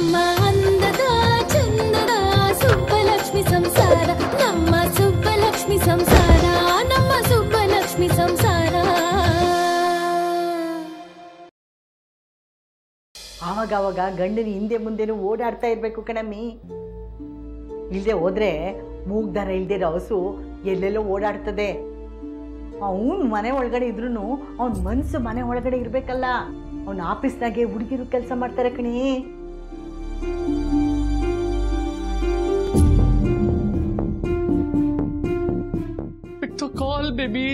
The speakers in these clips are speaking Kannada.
ನಮ್ಮ ಅಂದದ ಚಂದದ ಸುಬ್ಬಲಕ್ಷ್ಮಿ ಸಂಸಾರ, ನಮ್ಮ ಸುಬ್ಬಲಕ್ಷ್ಮಿ ಸಂಸಾರ, ನಮ್ಮ ಸುಬ್ಬಲಕ್ಷ್ಮಿ ಸಂಸಾರ. ಆವಾಗ ಗಂಡನ ಹಿಂದೆ ಮುಂದೆನೂ ಓಡಾಡ್ತಾ ಇರ್ಬೇಕು ಕಣಮ್ಮಿ. ಇಲ್ಲದೆ ಹೋದ್ರೆ ಮೂಗ್ದಾರ ಇಲ್ದಿರೋ ಹಸು ಎಲ್ಲೆಲ್ಲೋ ಓಡಾಡ್ತದೆ. ಅವನು ಮನೆ ಒಳಗಡೆ ಇದ್ರೂ ಅವನ ಮನಸ್ಸು ಮನೆ ಒಳಗಡೆ ಇರ್ಬೇಕಲ್ಲ. ಅವನ ಆಫೀಸ್ನಾಗೆ ಹುಡುಗಿರು ಕೆಲಸ ಮಾಡ್ತಾರೆ ಕಣಿ. Pick the call, baby.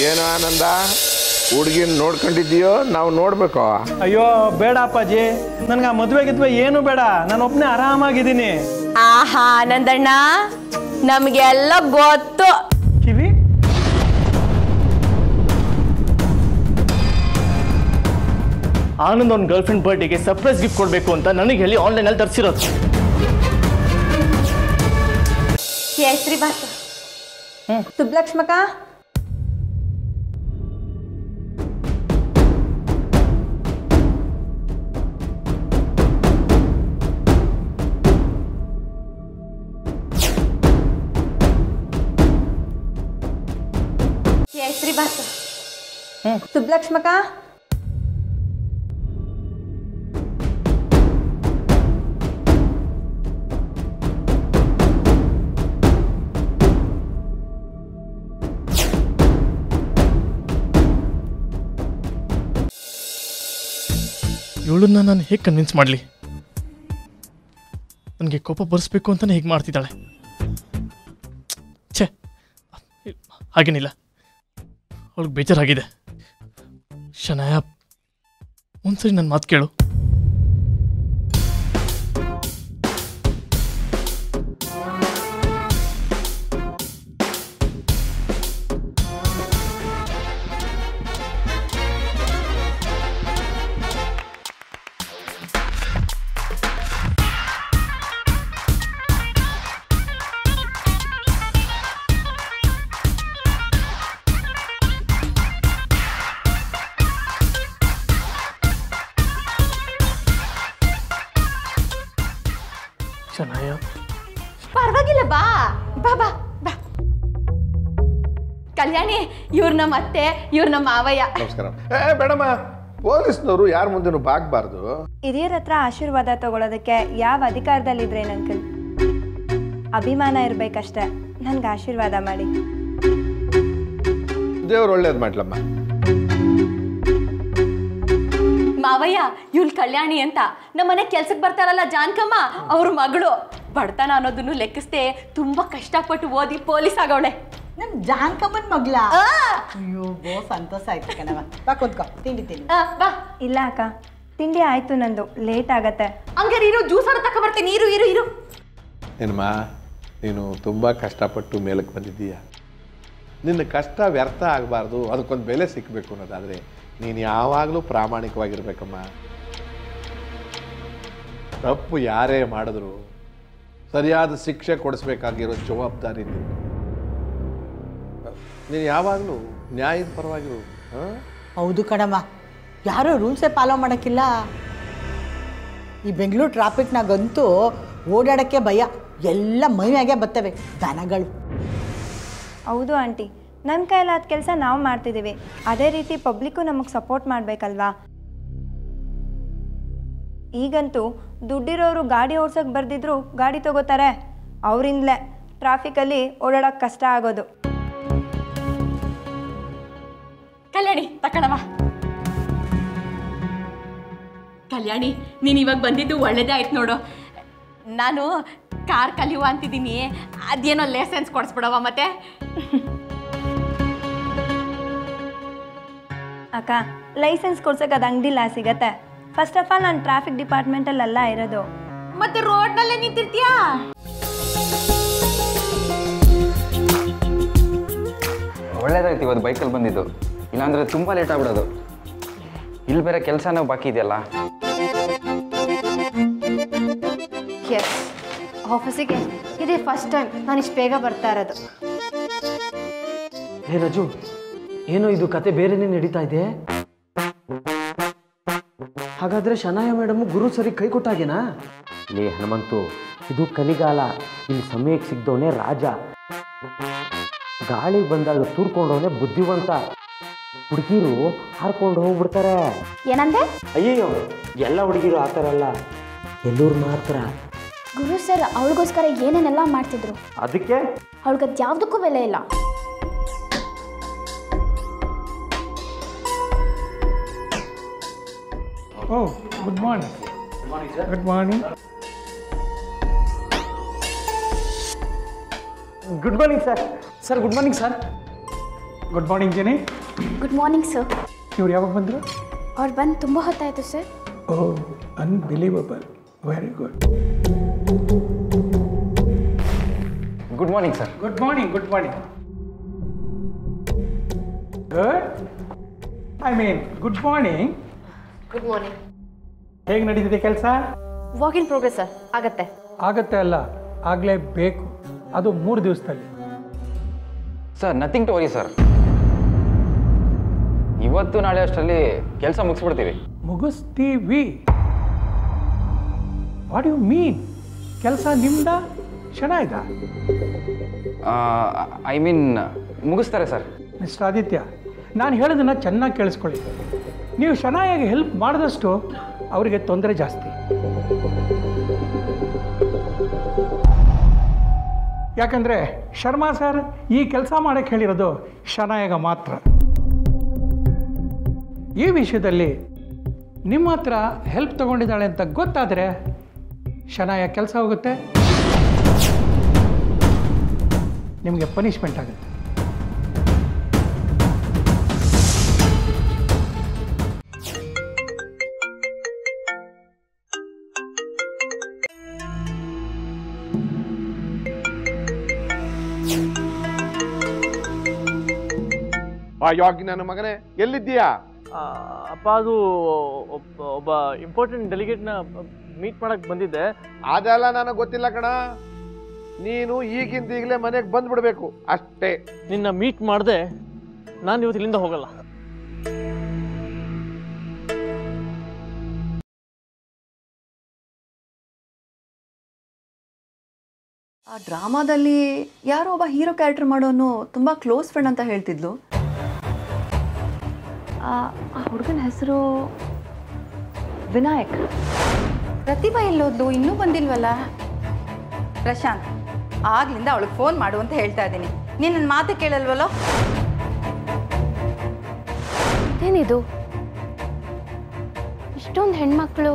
ಏನೋ ಆನಂದ, ಹುಡುಗಿನ ನೋಡ್ಕೊಂಡಿದ್ದೀಯೋ ನಾವು ನೋಡ್ಬೇಕು? ಅಯ್ಯೋ ಬೇಡ ಅಪ್ಪಾಜಿ, ನನ್ಗೆ ಆ ಮದುವೆ ಏನು ಬೇಡ, ನಾನು ಒಬ್ಬನೇ ಆರಾಮಾಗಿದ್ದೀನಿ. ಆಹಾ ಆನಂದಣ್ಣ, ನಮ್ಗೆಲ್ಲ ಗೊತ್ತು. ಕಿವಿ ಆನಂದ್ ಅವ್ನ ಗರ್ಲ್ ಫ್ರೆಂಡ್ ಬರ್ಡೇಗೆ ಸರ್ಪ್ರೈಸ್ ಗಿಫ್ಟ್ ಕೊಡ್ಬೇಕು ಅಂತ ನನಗೆ ಹೇಳಿ ಆನ್ಲೈನಲ್ಲಿ ತರಿಸಿರೋದು. ಕೇಸರಿ ಬಾತ್. ಸುಬ್ಲಕ್ಷ್ಮಕ, ಕೇಸರಿ ಬಾತ್. ಸುಬ್ಲಕ್ಷ್ಮಕ, ಇವಳನ್ನ ನಾನು ಹೇಗೆ ಕನ್ವಿನ್ಸ್ ಮಾಡಲಿ? ನನಗೆ ಕೋಪ ಬರ್ಸ್ಬೇಕು ಅಂತಲೇ ಹೇಗೆ ಮಾಡ್ತಿದ್ದಾಳೆ. ಛೇ, ಹಾಗೇನಿಲ್ಲ, ಅವಳಿಗೆ ಬೇಜಾರಾಗಿದೆ. ಶನಾಯ, ಒಂದ್ಸರಿ ನನ್ನ ಮಾತು ಕೇಳು. ಶನಾಯ, ಪರವಾಗಿಲ್ಲ, ಬಾ ಬಾ ಬಾ ಬಾ. ಕಲ್ಯಾಣಿ, ಇವ್ರ ನಮ್ಮ ಅತ್ತೆ, ಇವ್ರ ನಮ್ಮ ಮಾವಯ್ಯ. ನಮಸ್ಕಾರ. ಬೇಡಮ್ಮ, ಪೊಲೀಸ್ನವರು ಯಾರ ಮುಂದೆನೂ ಬಾಗಬಾರ್ದು. ಹಿರಿಯರ ಹತ್ರ ಆಶೀರ್ವಾದ ತಗೊಳ್ಳೋದಕ್ಕೆ ಯಾವ ಅಧಿಕಾರದಲ್ಲಿದ್ರೇನು ಅಂಕಲ್? ಅಭಿಮಾನ ಇರಬೇಕಷ್ಟೆ. ನನ್ಗೆ ಆಶೀರ್ವಾದ ಮಾಡಿ. ದೇವ್ರು ಒಳ್ಳೇದು ಮಾಡ್ಲಮ್ಮ. ಮಾವಯ್ಯ, ಇವ್ಳು ಕಲ್ಯಾಣಿ ಅಂತ ನಮ್ಮನೆ ಕೆಲ್ಸಕ್ಕೆ ಬರ್ತಾರಲ್ಲ ಜಾನ್ಕಮ್ಮ, ಅವ್ರ ಮಗಳು. ಬಡತನ ಅನ್ನೋದನ್ನು ಲೆಕ್ಕಿಸ್ದೆ ತುಂಬಾ ಕಷ್ಟಪಟ್ಟು ಓದಿ ಪೊಲೀಸ್ ಆಗವಳೆ. ನಮ್ ಜಾನ್ಕಮ್ಮನ್ ಮಗ್ಲ? ಅಯ್ಯೋ ಬೋ ಸಂತೋಷ ಆಯ್ತು ಕಣವ. ಬಾ ಕೂತ್ಕೋ, ತಿಂಡಿ ತಿಂಡಿ. ಬಾ. ಇಲ್ಲ ಅಕ್ಕ, ತಿಂಡಿ ಆಯ್ತು, ನಂದು ಲೇಟ್ ಆಗತ್ತೆ. ಹಂಗಾರೆ ಇರು, ಜ್ಯೂಸರ ತಕ ಬರ್ತೀನಿ. ಇರು ಇರು ಇರು. ಏನಮ್ಮ, ನೀನು ತುಂಬ ಕಷ್ಟಪಟ್ಟು ಮೇಲಕ್ಕೆ ಬಂದಿದ್ದೀಯ. ನಿನ್ನ ಕಷ್ಟ ವ್ಯರ್ಥ ಆಗಬಾರ್ದು, ಅದಕ್ಕೊಂದು ಬೆಲೆ ಸಿಕ್ಕಬೇಕು ಅನ್ನೋದಾದರೆ ನೀನು ಯಾವಾಗಲೂ ಪ್ರಾಮಾಣಿಕವಾಗಿರ್ಬೇಕಮ್ಮ. ತಪ್ಪು ಯಾರೇ ಮಾಡಿದ್ರು ಸರಿಯಾದ ಶಿಕ್ಷೆ ಕೊಡಿಸ್ಬೇಕಾಗಿರೋ ಜವಾಬ್ದಾರಿ ನೀನು ಯಾವಾಗಲೂ ನ್ಯಾಯದ ಪರವಾಗಿರು. ಹೌದು ಕಣಮ್ಮ, ಯಾರೂ ರೂಲ್ಸೇ ಫಾಲೋ ಮಾಡೋಕ್ಕಿಲ್ಲ. ಈ ಬೆಂಗಳೂರು ಟ್ರಾಫಿಕ್ನಾಗಂತೂ ಓಡಾಡೋಕ್ಕೆ ಭಯ. ಎಲ್ಲ ಮೈಯಾಗೆ ಬರ್ತವೆ ದನಗಳು. ಹೌದು ಆಂಟಿ, ನನ್ನ ಕೈಲಾದ ಕೆಲಸ ನಾವು ಮಾಡ್ತಿದ್ದೀವಿ, ಅದೇ ರೀತಿ ಪಬ್ಲಿಕ್ಕು ನಮಗೆ ಸಪೋರ್ಟ್ ಮಾಡಬೇಕಲ್ವಾ? ಈಗಂತೂ ದುಡ್ಡಿರೋರು ಗಾಡಿ ಓಡ್ಸೋಕೆ ಬರ್ದಿದ್ರು ಗಾಡಿ ತಗೋತಾರೆ. ಅವರಿಂದಲೇ ಟ್ರಾಫಿಕಲ್ಲಿ ಓಡಾಡೋಕ್ಕೆ ಕಷ್ಟ ಆಗೋದು. ಕಲ್ಯಾಣಿ ತಕಣವ. ಕಲ್ಯಾಣಿ, ನೀನು ಇವಾಗ ಬಂದಿದ್ದು ಒಳ್ಳೇದೇ ಆಯ್ತು ನೋಡು. ನಾನು ಕಾರ್ ಕಲಿಯುವ ಅಂತಿದ್ದೀನಿ, ಅದೇನೋ ಲೈಸೆನ್ಸ್ ಕೊಡಿಸ್ಬಿಡವ ಮತ್ತೆ. ಅಕ್ಕ, ಲೈಸೆನ್ಸ್ ಕೊಡ್ಸೋಕೆ ಅದು ಅಂಗಡಿಲ್ಲ ಸಿಗತ್ತೆ. ಫಸ್ಟ್ ಆಫ್ ಆಲ್ ನಾನು ಟ್ರಾಫಿಕ್ ಡಿಪಾರ್ಟ್ಮೆಂಟಲ್ಲೆಲ್ಲ ಇರೋದು. ಮತ್ತೆ ರೋಡ್ನಲ್ಲೇ ನಿಂತಿರ್ತೀಯಾ? ಒಳ್ಳೇದಾಯ್ತು ಇವತ್ತು ಬೈಕಲ್ಲಿ ಬಂದಿದ್ದು, ಇಲ್ಲಾಂದರೆ ತುಂಬ ಲೇಟ್ ಆಗ್ಬಿಡೋದು. ಇಲ್ಲಿ ಬೇರೆ ಕೆಲಸನೂ ಬಾಕಿ ಇದೆಯಲ್ಲ. ಎಸ್, ಆಫೀಸಿಗೆ ಇದೇ ಫಸ್ಟ್ ಟೈಮ್ ನಾನು ಇಷ್ಟು ಬೇಗ ಬರ್ತಾ ಇರೋದು. ಹೇ ರಾಜು, ಏನೋ ಇದು ಕತೆ ಬೇರೆನೇ ನಡೀತಾ ಇದೆ. ಹಾಗಾದ್ರೆ ಶನಾಯ ಮೇಡಮ್ ಗುರು ಸರಿ ಕೈ ಕೊಟ್ಟಾಗೇನಾ? ಲೇ ಹನುಮಂತು, ಇದು ಕಲಿಗಾಲ. ಇಲ್ಲಿ ಸಮಯಕ್ಕೆ ಸಿಗ್ದವನೇ ರಾಜ. ಗಾಳಿಗೆ ಬಂದಾಗ ತೂರ್ಕೊಂಡವನೇ ಬುದ್ಧಿವಂತ. ಹುಡುಗಿರು ಹಾರ್ಕೊಂಡು ಹೋಗ್ಬಿಡ್ತಾರೆ. ಏನಂದೆ? ಅಯ್ಯಯ್ಯೋ, ಎಲ್ಲ ಹುಡುಗಿರು ಆ ಥರ ಅಲ್ಲ, ಎಲ್ಲೂರು ಮಾತ್ರ. ಗುರು ಸರ್ ಅವಳಿಗೋಸ್ಕರ ಏನೇನೆಲ್ಲ ಮಾಡ್ತಿದ್ರು. ಅದಕ್ಕೆ ಅವಳಿಗದು ಯಾವುದಕ್ಕೂ ಬೆಲೆ ಇಲ್ಲ. Oh, good morning. Good morning. Good morning sir. Sir good morning sir. Good morning Jenny. Good morning sir. ಇವ್ರು ಯಾವಾಗ ಬಂದರು? ಅವ್ರು ಬಂದು ತುಂಬ ಹೊತ್ತಾಯಿತು sir. Oh, unbelievable. Very good. Good morning sir. Good morning. Good morning. Good. I mean good morning. Good morning. ಹೇಗೆ ನಡೀತಿದೆ ಕೆಲಸ? Work in progress sir. ಆಗತ್ತೆ. ಆಗತ್ತೆ ಅಲ್ಲ, ಆಗಲೇಬೇಕು. ಅದು 3 ದಿವಸದಲ್ಲಿ. Sir nothing to worry sir. ಇವತ್ತು ನಾಳೆ ಅಷ್ಟರಲ್ಲಿ ಕೆಲಸ ಮುಗಿಸ್ಬಿಡ್ತೀವಿ. ಮುಗಿಸ್ತೀವಿ? What you mean? ಕೆಲಸ ನಿಮ್ದ ಶನಾಯ್ದ? ಐ ಮೀನ್ ಮುಗಿಸ್ತಾರೆ ಸರ್. ಮಿಸ್ಟರ್ ಆದಿತ್ಯ, ನಾನು ಹೇಳೋದನ್ನು ಚೆನ್ನಾಗಿ ಕೇಳಿಸ್ಕೊಳ್ಳಿ. ನೀವು ಶನಾಯಾಗಿ ಹೆಲ್ಪ್ ಮಾಡಿದಷ್ಟು ಅವರಿಗೆ ತೊಂದರೆ ಜಾಸ್ತಿ. ಯಾಕಂದರೆ ಶರ್ಮಾ ಸರ್ ಈ ಕೆಲಸ ಮಾಡೋಕ್ಕೆ ಹೇಳಿರೋದು ಶನಾಯಾಗ ಮಾತ್ರ. ಈ ವಿಷಯದಲ್ಲಿ ನಿಮ್ಮ ಹತ್ರ ಹೆಲ್ಪ್ ತಗೊಂಡಿದ್ದಾಳೆ ಅಂತ ಗೊತ್ತಾದರೆ ಶನಾಯ ಕೆಲಸ ಹೋಗುತ್ತೆ, ನಿಮಗೆ ಪನಿಷ್ಮೆಂಟ್ ಆಗುತ್ತೆ. ಯೋಗಿ ನನ್ನ ಮಗನೇ, ಎಲ್ಲಿದ್ದೀಯಾ? ಅಪ್ಪ, ಅದು ಒಬ್ಬ ಇಂಪಾರ್ಟೆಂಟ್ ಡೆಲಿಗೇಟ್ನ ಮೀಟ್ ಮಾಡಕ್ಕೆ ಬಂದಿದ್ದೆ. ಅದೆಲ್ಲ ನನಗೆ ಗೊತ್ತಿಲ್ಲ ಕಣ. ನೀನು ಈಗಿಂದ ಈಗಲೇ ಮನೆಗೆ ಬಂದ್ಬಿಡ್ಬೇಕು ಅಷ್ಟೇ. ನಿನ್ನ ಮೀಟ್ ಮಾಡಿದೆ ನಾನು ಇವತ್ತು ಇಲ್ಲಿಂದ ಹೋಗಲ್ಲ. ಆ ಡ್ರಾಮಾದಲ್ಲಿ ಯಾರೋ ಒಬ್ಬ ಹೀರೋ ಕ್ಯಾರೆಕ್ಟರ್ ಮಾಡೋನು ತುಂಬ ಕ್ಲೋಸ್ ಫ್ರೆಂಡ್ ಅಂತ ಹೇಳ್ತಿದ್ಲು. ಆ ಹುಡುಗನ ಹೆಸರು ವಿನಾಯಕ್. ಪ್ರತಿಭಾ ಎಲ್ಲೋದ್ಲು? ಇನ್ನೂ ಬಂದಿಲ್ವಲ್ಲ? ಪ್ರಶಾಂತ್, ಆಗ್ಲಿಂದ ಅವಳಿಗೆ ಫೋನ್ ಮಾಡು ಅಂತ ಹೇಳ್ತಾ ಇದ್ದೀನಿ. ನೀನು ನನ್ನ ಮಾತು ಕೇಳಲ್ವಲ್ಲೋ? ಏನಿದು, ಇಷ್ಟೊಂದು ಹೆಣ್ಮಕ್ಳು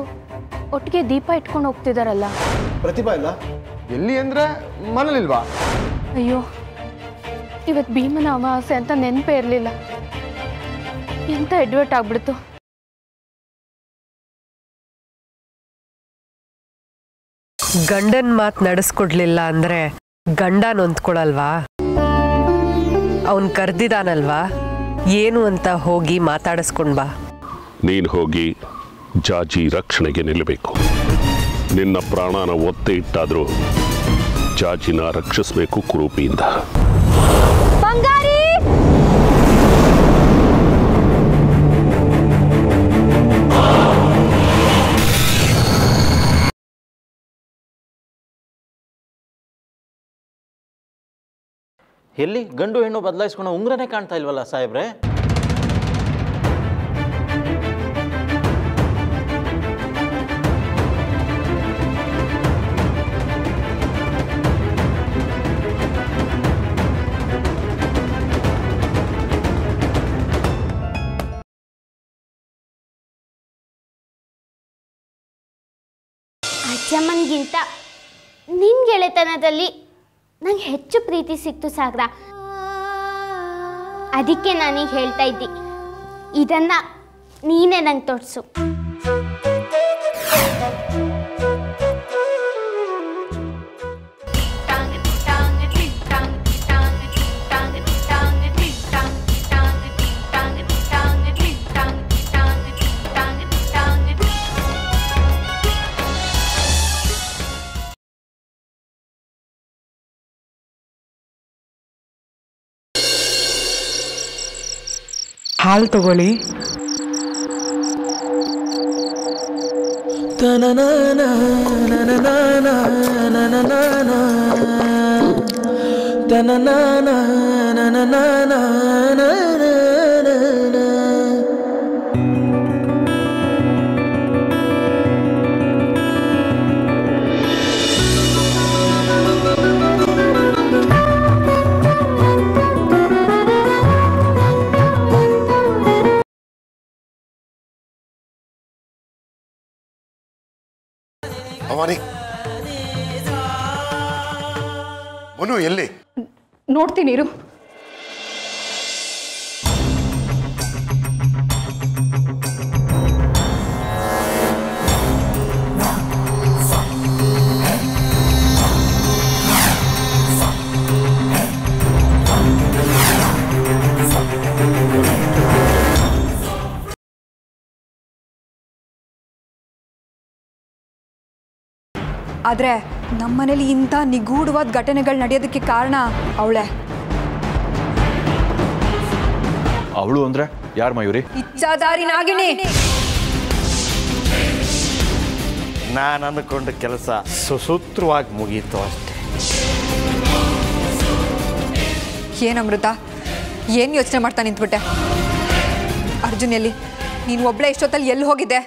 ಒಟ್ಟಿಗೆ ದೀಪ ಇಟ್ಕೊಂಡು ಹೋಗ್ತಿದಾರಲ್ಲ? ಪ್ರತಿಭಾ ಇಲ್ಲ? ಎಲ್ಲಿ ಅಂದ್ರೆ ಮನೇಲಿಲ್ವಾ? ಅಯ್ಯೋ, ಇವತ್ತು ಭೀಮನ ಅಮಾವಾಸ್ಯೆ ಅಂತ ನೆನಪೇ ಇರಲಿಲ್ಲ. ಎಂತ ಎಡ್ವರ್ಟ್ ಆಗ್ಬಿಡ್ತು. ಗಂಡನ್ ಮಾತು ನಡೆಸ್ಕೊಡ್ಲಿಲ್ಲ ಅಂದ್ರೆ ಗಂಡ ನೊಂದ್ಕೊಳಲ್ವಾ? ಅವನ್ ಕರ್ದಿದಾನಲ್ವಾ, ಏನು ಅಂತ ಹೋಗಿ ಮಾತಾಡಿಸ್ಕೊಂಡ್ ಬಾ. ನೀನು ಹೋಗಿ ಜಾಜಿ ರಕ್ಷಣೆಗೆ ನಿಲ್ಲಬೇಕು. ನಿನ್ನ ಪ್ರಾಣನ ಒತ್ತೆ ಇಟ್ಟಾದ್ರೂ ಜಾಜಿನ ರಕ್ಷಿಸಬೇಕು ಕುರೂಪಿಯಿಂದ. ಬಂಗಾರಿ! ಎಲ್ಲಿ ಗಂಡು ಹೆಣ್ಣು ಬದಲಾಯಿಸ್ಕೊಂಡು ಉಂಗ್ರನೇ ಕಾಣ್ತಾ ಇಲ್ವಲ್ಲ ಸಾಹೇಬ್ರೆ? ಅಜ್ಜಮ್ಮನಿಗಿಂತ ನಿನ್ನ ಗೆಳೆತನದಲ್ಲಿ ನಂಗೆ ಹೆಚ್ಚು ಪ್ರೀತಿ ಸಿಕ್ತು ಸಾಗರ. ಅದಕ್ಕೆ ನಾನೀಗ ಹೇಳ್ತಾ ಇದ್ದಿ, ಇದನ್ನ ನೀನೇ ನಂಗೆ ತೋರಿಸು. ಹಾಲು ತಗೊಳ್ಳಿ. ಭವಾನಿ, ಮನು ಎಲ್ಲಿ? ನೋಡ್ತೀನಿ ಇರು. ಆದರೆ ನಮ್ಮನೇಲಿ ಇಂಥ ನಿಗೂಢವಾದ ಘಟನೆಗಳು ನಡೆಯೋದಕ್ಕೆ ಕಾರಣ ಅವಳೇ. ಅವಳು ಅಂದ್ರೆ ಯಾರು ಮಯೂರಿ? ಇಚ್ಛಾಧಾರಿ ನಾಗಿಣಿ. ನಾನು ಅಂದ್ಕೊಂಡ ಕೆಲಸ ಸುಸೂತ್ರವಾಗಿ ಮುಗೀತು ಅಷ್ಟೇ. ಏನಮೃತ, ಏನು ಯೋಚನೆ ಮಾಡ್ತಾ ನಿಂತ್ಬಿಟ್ಟೆ? ಅರ್ಜುನ್ ಎಲ್ಲಿ? ನೀನು ಒಬ್ಳೆ ಇಷ್ಟೊತ್ತಲ್ಲಿ ಎಲ್ಲಿ ಹೋಗಿದ್ದೆ?